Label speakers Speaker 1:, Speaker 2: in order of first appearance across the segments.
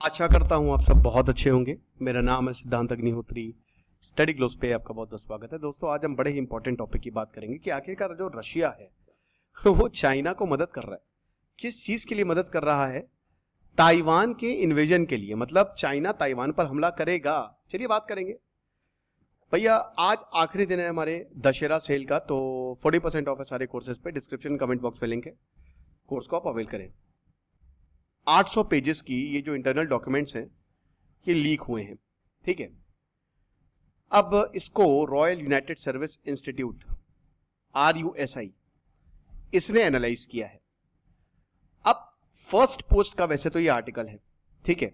Speaker 1: आशा करता हूँ आप सब बहुत अच्छे होंगे। मेरा नाम है सिद्धांत अग्निहोत्री। स्टडी ग्लोस पे आपका बहुत बहुत स्वागत है। दोस्तों, आज हम बड़े ही इंपॉर्टेंट टॉपिक की बात करेंगे कि आखिरकार जो रशिया है वो चाइना को मदद कर रहा है। किस चीज के लिए मदद कर रहा है? ताइवान के इन्वेजन के लिए। मतलब चाइना ताइवान पर हमला करेगा। चलिए बात करेंगे। भैया, आज आखिरी दिन है हमारे दशहरा सेल का, तो 40% ऑफ है सारे कोर्सेज पे। डिस्क्रिप्शन कमेंट बॉक्स पे लिंक है, कोर्स को आप अवेल करें। 800 पेजेस की ये जो इंटरनल डॉक्यूमेंट्स हैं ये लीक हुए हैं, ठीक है। अब इसको royal United service institute RUSI इसने एनालाइज किया है। अब फर्स्ट पोस्ट का वैसे तो ये आर्टिकल है, ठीक है।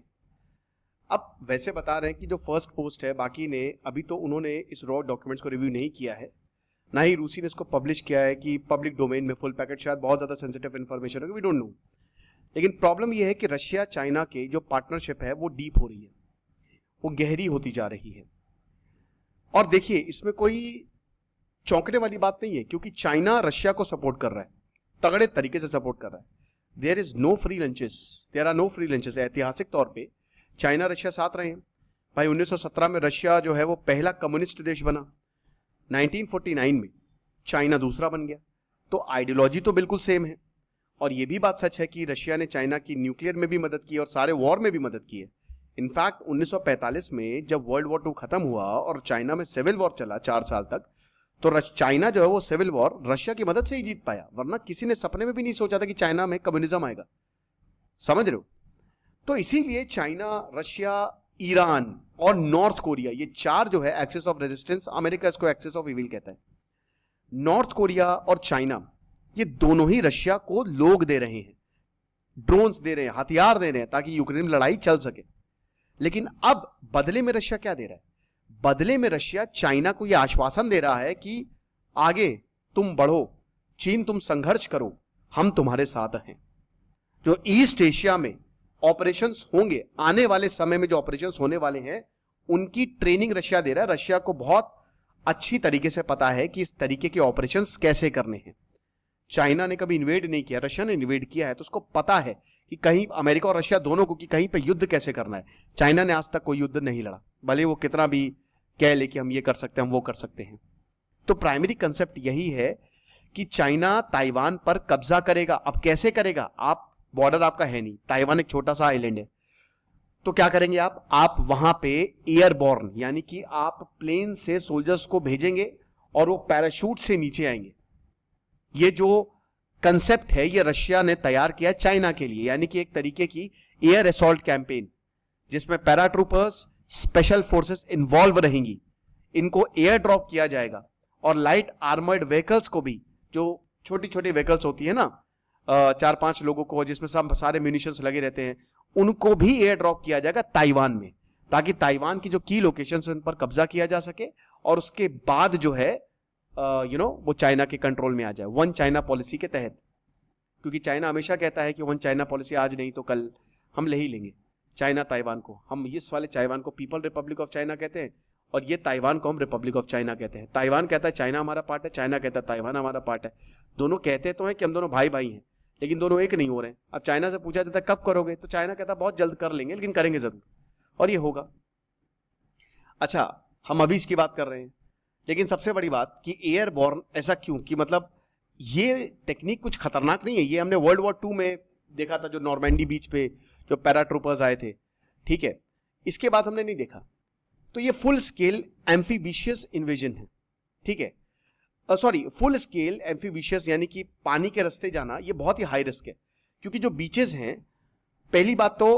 Speaker 1: अब वैसे बता रहे हैं कि जो फर्स्ट पोस्ट है, बाकी ने अभी तो उन्होंने इस रॉ डॉक्यूमेंट्स को रिव्यू नहीं किया है, ना ही रूसी ने इसको पब्लिश किया है कि पब्लिक डोमेन में फुल पैकेट, शायद बहुत ज्यादा सेंसिटिव इंफॉर्मेशन है, वी डोंट नो। लेकिन प्रॉब्लम यह है कि रशिया चाइना के जो पार्टनरशिप है वो डीप हो रही है, वो गहरी होती जा रही है। और देखिए, इसमें कोई चौंकने वाली बात नहीं है, क्योंकि चाइना रशिया को सपोर्ट कर रहा है, तगड़े तरीके से सपोर्ट कर रहा है। There is no free lunches, there are no free lunches. ऐतिहासिक तौर पे चाइना रशिया साथ रहे हैं भाई। 1917 में रशिया जो है वो पहला कम्युनिस्ट देश बना, 1949 में चाइना दूसरा बन गया। तो आइडियोलॉजी तो बिल्कुल सेम है। और यह भी बात सच है कि रशिया ने चाइना की न्यूक्लियर में भी मदद की और सारे वॉर में भी मदद की है। इनफैक्ट 1945 में जब वर्ल्ड वॉर 2 खत्म हुआ और चाइना में सिविल वॉर चला 4 साल तक, तो चाइना जो है वो सिविल वॉर रशिया की मदद से ही जीत पाया, वरना किसी ने सपने में भी नहीं सोचा था कि चाइना में कम्युनिज्म आएगा। समझ रहे हो? तो इसीलिए चाइना, रशिया, ईरान और नॉर्थ कोरिया, ये 4 जो है एक्सिस ऑफ रेजिस्टेंस, अमेरिका इसको एक्सिस ऑफ इविल कहता है। नॉर्थ कोरिया और चाइना ये दोनों ही रशिया को लोग दे रहे हैं, ड्रोन्स दे रहे हैं, हथियार दे रहे हैं, ताकि यूक्रेन में लड़ाई चल सके। लेकिन अब बदले में रशिया क्या दे रहा है? बदले में रशिया चाइना को यह आश्वासन दे रहा है कि आगे तुम बढ़ो, चीन तुम संघर्ष करो, हम तुम्हारे साथ हैं। जो ईस्ट एशिया में ऑपरेशंस होंगे, आने वाले समय में जो ऑपरेशंस होने वाले हैं, उनकी ट्रेनिंग रशिया दे रहा है। रशिया को बहुत अच्छी तरीके से पता है कि इस तरीके के ऑपरेशंस कैसे करने हैं। चाइना ने कभी इन्वेड नहीं किया, रशिया ने इन्वेड किया है, तो उसको पता है कि कहीं अमेरिका और रशिया दोनों को कि कहीं पे युद्ध कैसे करना है। चाइना ने आज तक कोई युद्ध नहीं लड़ा, भले वो कितना भी कह ले कि हम ये कर सकते हैं, हम वो कर सकते हैं। तो प्राइमरी कंसेप्ट यही है कि चाइना ताइवान पर कब्जा करेगा। अब कैसे करेगा? आप बॉर्डर आपका है नहीं, ताइवान एक छोटा सा आइलैंड है, तो क्या करेंगे आप वहां पे एयरबॉर्न, यानी कि आप प्लेन से सोल्जर्स को भेजेंगे और वो पैराशूट से नीचे आएंगे। ये जो कंसेप्ट है ये रशिया ने तैयार किया चाइना के लिए, यानी कि एक तरीके की एयर असॉल्ट कैंपेन, जिसमें पैराट्रूपर्स, स्पेशल फोर्सेस इन्वॉल्व रहेंगी। इनको एयर ड्रॉप किया जाएगा और लाइट आर्मर्ड व्हीकल्स को भी, जो छोटी छोटी व्हीकल्स होती है ना, 4-5 लोगों को, जिसमें सब सारे म्यूनिशंस लगे रहते हैं, उनको भी एयर ड्रॉप किया जाएगा ताइवान में, ताकि ताइवान की जो की लोकेशंस उन पर कब्जा किया जा सके और उसके बाद जो है वो चाइना के कंट्रोल में आ जाए, वन चाइना पॉलिसी के तहत। क्योंकि चाइना हमेशा कहता है कि वन चाइना पॉलिसी आज नहीं तो कल हम ले ही लेंगे चाइना ताइवान को। हम इस वाले चाइवान को पीपल रिपब्लिक ऑफ चाइना कहते हैं और ये ताइवान को हम रिपब्लिक ऑफ चाइना कहते हैं। ताइवान कहता है चाइना हमारा पार्ट है, चाइना कहता है ताइवान हमारा पार्ट है। दोनों कहते तो हैं कि हम दोनों भाई भाई हैं, लेकिन दोनों एक नहीं हो रहे हैं। अब चाइना से पूछा जाता है कब करोगे, तो चाइना कहता है बहुत जल्द कर लेंगे, लेकिन करेंगे जरूर, और ये होगा। अच्छा, हम अभी इसकी बात कर रहे हैं, लेकिन सबसे बड़ी बात कि एयरबॉर्न ऐसा क्यों, कि मतलब ये टेक्निक कुछ खतरनाक नहीं है। ये हमने वर्ल्ड वॉर 2 में देखा था, जो नॉर्मैंडी बीच पे जो पैराट्रूपर्स आए थे, ठीक है। इसके बाद हमने नहीं देखा। तो ये फुल स्केल एम्फीबिशियस इन्वेजन है, ठीक है। सॉरी, फुल स्केल एम्फीबिशियस यानी कि पानी के रास्ते जाना, ये बहुत ही हाई रिस्क है। क्योंकि जो बीचेस हैं, पहली बात तो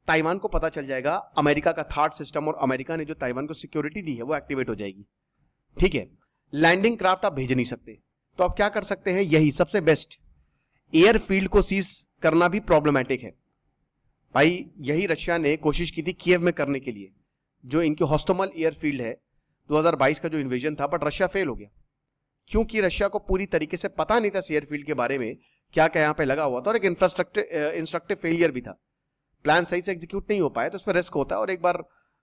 Speaker 1: ताइवान को पता चल जाएगा, अमेरिका का थार्ड सिस्टम और अमेरिका ने जो ताइवान को सिक्योरिटी दी है वो एक्टिवेट हो जाएगी, ठीक है। लैंडिंग क्राफ्ट आप भेज नहीं सकते, तो आप क्या कर सकते हैं? यही सबसे बेस्ट, एयरफील्ड को सीज करना भी प्रॉब्लमैटिक है भाई। यही रशिया ने कोशिश की थी कीव में करने के लिए, जो इनकी हॉस्टोमल एयरफील्ड है, 2022 का जो इन्वेजन था, बट रशिया फेल हो गया। क्योंकि रशिया को पूरी तरीके से पता नहीं था एयरफील्ड के बारे में, क्या क्या यहां पे लगा हुआ था, और एक इंस्ट्रक्टिव फेलियर भी था। प्लान सही से एग्जीक्यूट नहीं हो पाया, तो उसमें रिस्क होता है, और एक बार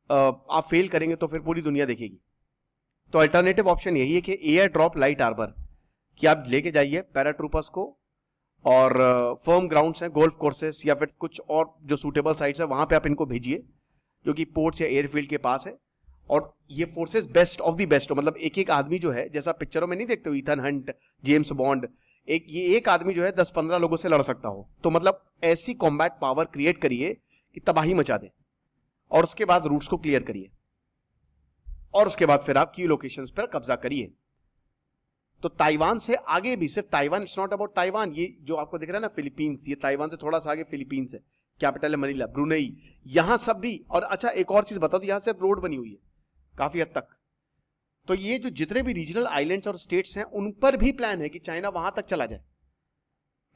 Speaker 1: आप फेल करेंगे तो फिर पूरी दुनिया देखेगी। तो अल्टरनेटिव ऑप्शन यही है कि एयर ड्रॉप लाइट आर्बर, कि आप लेके जाइए पैराट्रूपर्स को और फर्म ग्राउंड्स हैं, गोल्फ कोर्सेस या फिर कुछ और जो सूटेबल साइट्स है वहां पे आप इनको भेजिए जो कि पोर्ट्स या एयरफील्ड के पास है। और ये forces best of the best हो, मतलब एक एक आदमी जो है, जैसा पिक्चरों में नहीं देखते हो ईथन हंट, जेम्स बॉन्ड, एक आदमी जो है 10-15 लोगों से लड़ सकता हो। तो मतलब ऐसी कॉम्बैट पावर क्रिएट करिए कि तबाही मचा दे, और उसके बाद रूट्स को क्लियर करिए, और उसके बाद फिर आप की लोकेशंस पर कब्जा करिए। तो ताइवान से आगे भी, सिर्फ Taiwan, it's not about Taiwan, ये जो आपको दिख रहा है ना फिलीपींस, ये ताइवान से थोड़ा सा आगे फिलीपींस है, कैपिटल है मनीला, ब्रुनेई, यहां सब भी। और अच्छा एक और चीज बता दो, यहां से रोड बनी हुई है काफी हद तक। तो ये जो जितने भी रीजनल आइलैंड्स और स्टेट्स हैं उन पर भी प्लान है कि चाइना वहां तक चला जाए।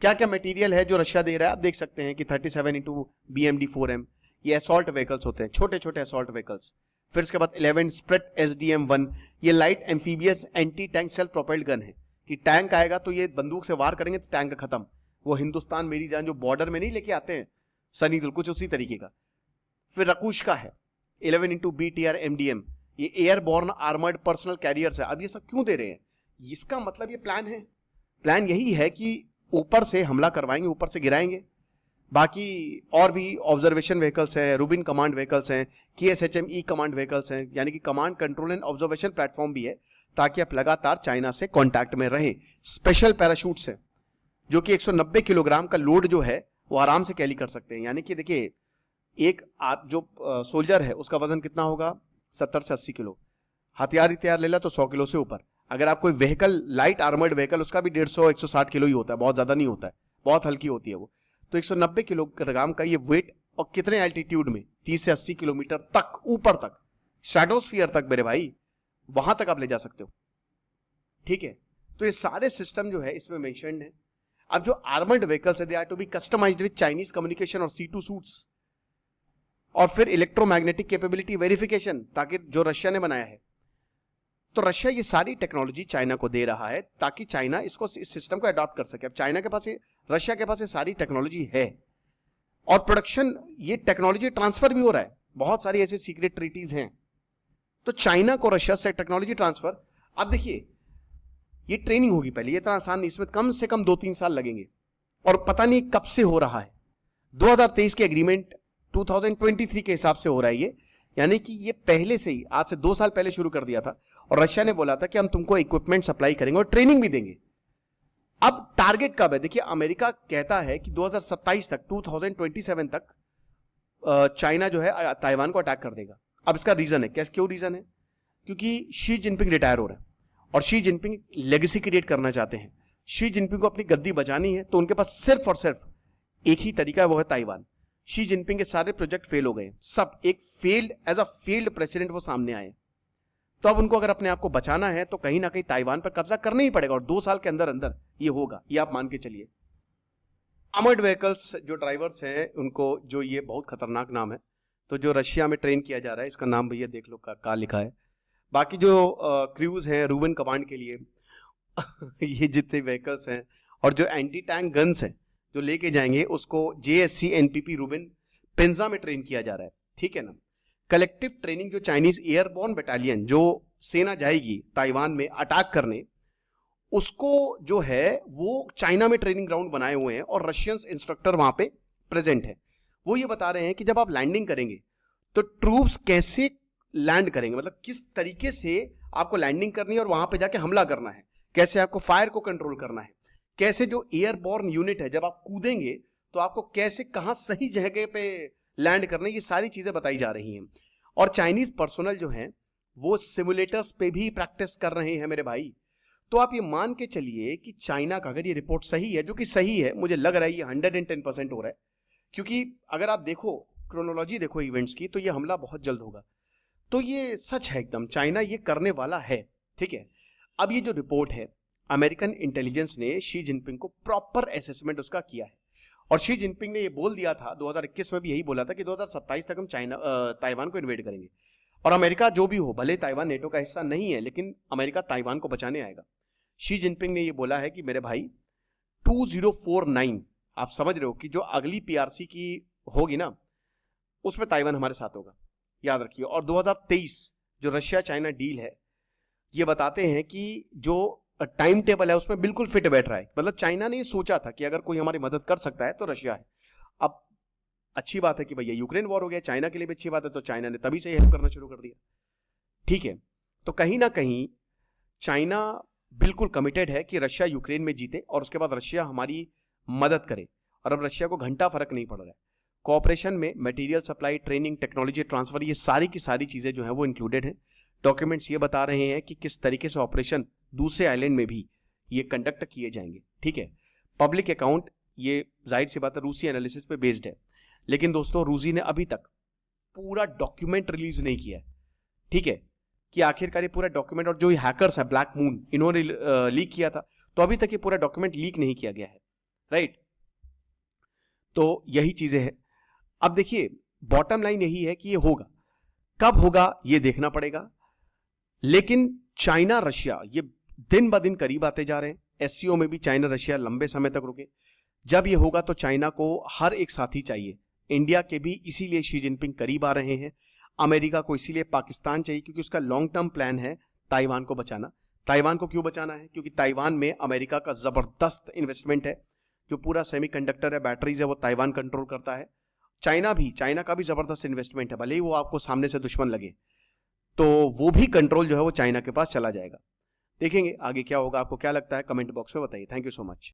Speaker 1: क्या क्या मटेरियल है जो रशिया दे रहा है आप देख सकते हैं कि 37x BMD-4M, ये असॉल्ट व्हीकल्स होते हैं, छोटे छोटे असॉल्ट व्हीकल्स। फिर उसके बाद 11 स्प्रेट SDM-1, ये light amphibious anti tank self propelled gun है कि टैंक आएगा तो ये बंदूक से वार करेंगे तो टैंक खत्म। वो हिंदुस्तान मेरी जान जो बॉर्डर में नहीं लेके आते हैं सनी दिल, कुछ उसी तरीके का। फिर रकूश का है 11x BTR MDM, ये एयरबॉर्न आर्मर्ड पर्सनल कैरियर्स है। अब ये सब क्यों दे रहे हैं? इसका मतलब ये प्लान है, प्लान यही है कि ऊपर से हमला करवाएंगे, ऊपर से गिराएंगे। बाकी और भी ऑब्जर्वेशन व्हीकल्स हैं, रूबिन कमांड व्हीकल्स हैं, KSHM-E कमांड व्हीकल्स हैं, यानी कि command control and observation platform भी है ताकि आप लगातार चाइना से कांटेक्ट में रहें। स्पेशल पैराशूट्स हैं जो कि 190 किलोग्राम का लोड जो है वो आराम से कैरी कर सकते हैं। यानी कि देखिए एक जो सोल्जर है उसका वजन कितना होगा, 70 से 80 किलो। हथियार ले ला तो 100 किलो से ऊपर। अगर आप कोई व्हीकल, लाइट आर्मर्ड व्हीकल, उसका भी 150-160 किलो ही होता है, बहुत ज्यादा नहीं होता है, बहुत हल्की होती है वो। तो 190 किलोग्राम का ये वेट, और कितने एल्टीट्यूड में, 30 से 80 किलोमीटर तक, ऊपर तक, स्ट्रेटोस्फीयर तक मेरे भाई, वहां तक आप ले जा सकते हो। ठीक है, तो ये सारे सिस्टम जो है इसमें मेंशन्ड है। अब जो आर्मर्ड व्हीकल्स है they are to be customised with Chinese communication और C2 सूट्स, और फिर इलेक्ट्रोमैग्नेटिक कैपेबिलिटी वेरिफिकेशन, ताकि जो रशिया ने बनाया है। तो रशिया ये सारी टेक्नोलॉजी चाइना को दे रहा है ताकि चाइना इसको, इस सिस्टम को अडॉप्ट कर सके। अब चाइना के पास, रशिया के पास ये सारी टेक्नोलॉजी है, और प्रोडक्शन, ये टेक्नोलॉजी ट्रांसफर भी हो रहा है। बहुत सारी ऐसी सीक्रेट ट्रीटीज हैं। तो चाइना को रशिया से टेक्नोलॉजी ट्रांसफर, अब देखिए ये ट्रेनिंग होगी पहले, ये इतना आसान नहीं, इसमें कम से कम 2-3 साल लगेंगे, और पता नहीं कब से हो रहा है। 2023 के एग्रीमेंट 2023 के हिसाब से हो रहा है ये, यानी कि ये पहले से ही, आज से 2 साल पहले शुरू कर दिया था। और रशिया ने बोला था कि हम तुमको इक्विपमेंट सप्लाई करेंगे और ट्रेनिंग भी देंगे। अब टारगेट कब है? देखिए अमेरिका कहता है कि 2027 तक, 2027 तक चाइना जो है ताइवान को अटैक कर देगा। अब इसका रीजन है, कैसे, क्यों रीजन है? क्योंकि शी जिनपिंग रिटायर हो रहे हैं और शी जिनपिंग लेगेसी क्रिएट करना चाहते हैं। शी जिनपिंग को अपनी गद्दी बचानी है, तो उनके पास सिर्फ और सिर्फ एक ही तरीका है, वो है ताइवान। शी जिनपिंग के सारे प्रोजेक्ट फेल हो गए, सब एक failed, as a failed president वो सामने आए। तो अब उनको अगर अपने आप को बचाना है तो कहीं ना कहीं ताइवान पर कब्जा करना ही पड़ेगा, और 2 साल के अंदर अंदर ये होगा, ये आप मान के चलिए। आर्मर्ड व्हीकल्स जो ड्राइवर्स हैं उनको, जो ये बहुत खतरनाक नाम है, तो जो रशिया में ट्रेन किया जा रहा है, इसका नाम भैया देख लो का लिखा है। बाकी जो क्रूज हैं रूबन कमांड के लिए ये जितने व्हीकल्स हैं, और जो एंटी टैंक गन्स हैं जो लेके जाएंगे, उसको JSC NPP रूबन पेंजा में ट्रेन किया जा रहा है। ठीक है ना। कलेक्टिव ट्रेनिंग, जो चाइनीज एयरबॉर्न बटालियन जो सेना जाएगी ताइवान में अटैक करने, उसको जो है वो चाइना में ट्रेनिंग ग्राउंड बनाए हुए हैं, और रशियंस इंस्ट्रक्टर वहां पे प्रेजेंट है। वो ये बता रहे हैं कि जब आप लैंडिंग करेंगे तो ट्रूप्स कैसे लैंड करेंगे, मतलब किस तरीके से आपको लैंडिंग करनी है और वहां पे जाके हमला करना है, कैसे आपको फायर को कंट्रोल करना है, कैसे जो एयरबॉर्न यूनिट है जब आप कूदेंगे तो आपको कैसे, कहां सही जगह पे लैंड करना है, ये सारी चीजें बताई जा रही हैं। और चाइनीज पर्सोनल जो हैं वो सिमुलेटर्स पे भी प्रैक्टिस कर रहे हैं मेरे भाई। तो आप ये मान के चलिए कि चाइना का, अगर ये रिपोर्ट सही है, जो कि सही है, मुझे लग रहा है ये 110% हो रहा है, क्योंकि अगर आप देखो क्रोनोलॉजी देखो इवेंट्स की, तो ये हमला बहुत जल्द होगा। तो ये सच है एकदम, चाइना ये करने वाला है। ठीक है। अब ये जो रिपोर्ट है, अमेरिकन इंटेलिजेंस ने शी जिनपिंग को प्रॉपर असेसमेंट उसका किया है, और शी जिनपिंग ने ये बोल दिया था 2021 में भी, यही बोला था कि 2027 तक हम ताइवान को इन्वेड करेंगे। और अमेरिका जो भी हो, भले ताइवान नेटो का हिस्सा नहीं है, लेकिन अमेरिका ताइवान को बचाने आएगा। शी जिनपिंग ने ये बोला है कि मेरे भाई 2049, आप समझ रहे हो कि जो अगली PRC की होगी ना, उसमें ताइवान हमारे साथ होगा, याद रखिए। और 2023 जो रशिया चाइना डील है, ये बताते हैं कि जो टाइम टेबल है उसमें बिल्कुल फिट बैठ रहा है। मतलब चाइना ने ये सोचा था कि अगर कोई हमारी मदद कर सकता है तो रशिया है। अब अच्छी बात है कि भैया यूक्रेन वॉर हो गया, चाइना के लिए भी अच्छी बात है, तो चाइना ने तभी से हेल्प करना शुरू कर दिया। ठीक है, तो कहीं ना कहीं चाइना बिल्कुल कमिटेड है कि रशिया यूक्रेन में जीते और उसके बाद रशिया हमारी मदद करे। और अब रशिया को घंटा फर्क नहीं पड़ रहा है। कोऑपरेशन में material supply, training, technology transfer, ये सारी की सारी चीजें जो है वो इंक्लूडेड हैं। डॉक्यूमेंट्स ये बता रहे हैं कि किस तरीके से ऑपरेशन दूसरे आइलैंड में भी ये कंडक्ट किए जाएंगे। ठीक है, पब्लिक अकाउंट, ये जाहिर सी बात है रूसी एनालिसिस पे बेस्ड है, लेकिन दोस्तों रूसी ने अभी तक पूरा डॉक्यूमेंट रिलीज नहीं किया है। ठीक है, कि आखिरकार ये पूरा डॉक्यूमेंट, और जो ये हैकर्स है ब्लैक मून, इन्होंने लीक किया था, तो अभी तक ये पूरा डॉक्यूमेंट लीक नहीं किया गया है। राइट, तो यही चीजें हैं। अब देखिए बॉटम लाइन यही है कि ये होगा, कब होगा ये देखना पड़ेगा। लेकिन चाइना रशिया ये दिन ब दिन करीब आते जा रहे हैं। एससीओ में भी चाइना रशिया लंबे समय तक रुके। जब ये होगा तो चाइना को हर एक साथी चाहिए। इंडिया के भी इसीलिए शी जिनपिंग करीब आ रहे हैं। अमेरिका को इसीलिए पाकिस्तान चाहिए, क्योंकि उसका लॉन्ग टर्म प्लान है ताइवान को बचाना। ताइवान को क्यों बचाना है? क्योंकि ताइवान में अमेरिका का जबरदस्त इन्वेस्टमेंट है। जो पूरा सेमीकंडक्टर है, बैटरीज है, वो ताइवान कंट्रोल करता है। चाइना का भी जबरदस्त इन्वेस्टमेंट है, भले ही वो आपको सामने से दुश्मन लगे, तो वो भी कंट्रोल जो है वो चाइना के पास चला जाएगा। देखेंगे आगे क्या होगा। आपको क्या लगता है कमेंट बॉक्स में बताइए। Thank you so much.